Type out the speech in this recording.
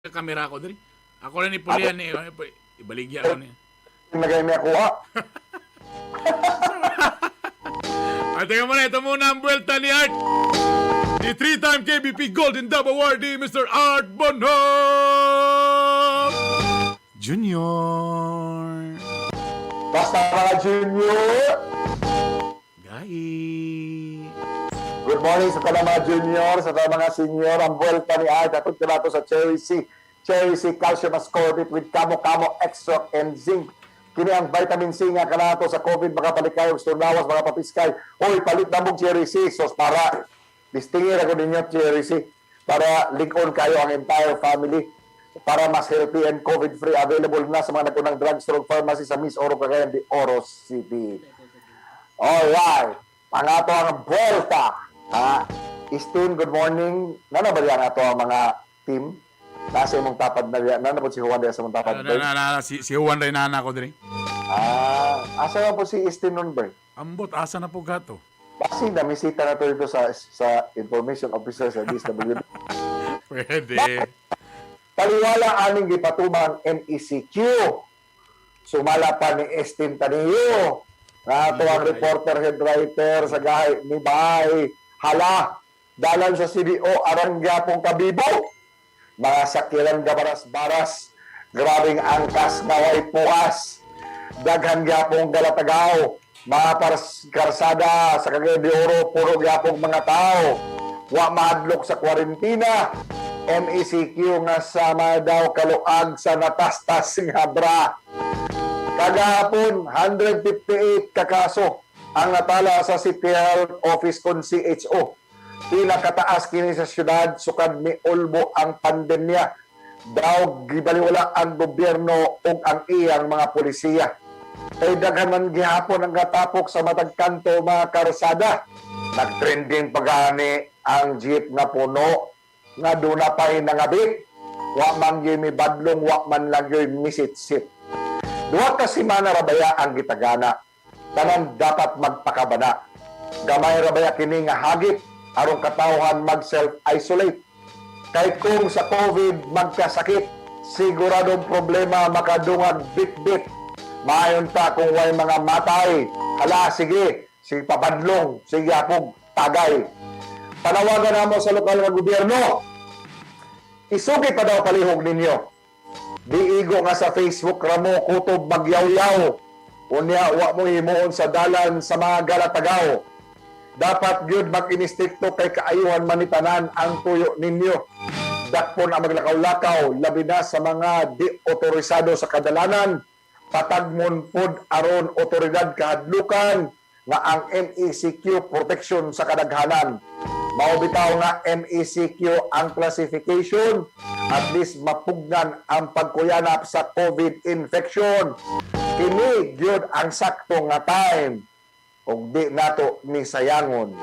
kamera ko diri. Ako na ni Pulian ni ibaligya ko niya. Nagay niya kuha. Ay, teka muna, ito muna ang buwelta ni Art. The 3-time KBP Golden Dove Awardee, Mr. Art Bonhomme Junior. Basta mga junior. Gai. Good morning sa tanang mga junior, sa tanang mga senior. Ang buwelta ni Art, atod ko na to sa Cherry C. Cherry C Calcium Ascorbate with Kamo Extra and Zinc. Kini ang vitamin C nga kanato sa COVID, makabalik kayo sa turnawas, mga papiskay. Oy, palit na mong Cherry C. So, para distingin ako ninyo Cherry C. Para link-on kayo ang entire family. Para mas healthy and COVID-free. Available na sa mga nagunang drugstore pharmacy sa Miss Oro Cagayan de Oro City. Alright. Pangato ang Vuelta. Ha? Istin, good morning. Nana ba yan ato ang mga team? Nasa imong tapad na yan. Nana po si Juan Diaz sa mong tapad? Si Juan rin nana ko diri. Asa na po si Istin nun, Bert? Ambot, asa na po gato? Basi na, misita na to dito sa information officer sa DSWD. Pwede. Taliwala aning gipatuman MECQ. Sumala pa ni Estin Taniyo. Na ito ang reporter, head writer sa gahay ni Bahay. Hala, dalan sa CDO, arang gyapong kabibo. Mga sakilan gabaras-baras. Grabing angkas na way pukas. Daghan gyapong galatagaw. Mga karsada sa Cagayan de Oro, puro gyapong mga tao. Wa mahadlok sa kwarentina. MECQ nga sama daw kaluag sa natastas nga bra. Kagahapon, 158 kakaso ang natala sa City Health Office kon CHO. Pinakataas kini sa syudad, sukad ni Ulbo ang pandemya. Daw gibaliwala ang gobyerno ug ang iyang mga polisiya. Kay daghan man gihapon ang gatapok sa matag kanto mga karsada. Nagtrending pagani ang jeep na puno nga duna pa'y nangabit. Wa man gyud mi badlong, wa man lang gyud misit-sit. Duha ka semana rabaya ang gitagana. Tanan dapat magpakabana. Gamay rabaya kini nga hagit aron katawhan mag-self-isolate. Kay kung sa COVID magkasakit, siguradong problema makadungag bit-bit. Maayon ta kung way mga matay. Hala, sige papadlong, sige apog, tagay. Panawagan na mo sa lokal nga gobyerno. Isugi pa daw palihog ninyo. Diigo nga sa Facebook ramo kutob magyaw-yaw. Unya, wa mo himuon sa dalan sa mga galatagaw. Dapat gyud mag-inistrikto kay kaayuhan manitanan ang tuyo ninyo. Dakpon ang maglakaw-lakaw, labi na sa mga di-otorisado sa kadalanan. Patagmon pod aron otoridad kahadlukan nga ang MECQ protection sa kadaghanan. Maubitaw nga MECQ ang classification, at least mapugnan ang pagkuyanap sa COVID infection. Kini gyud ang sakto nga time ug di nato ni sayangon.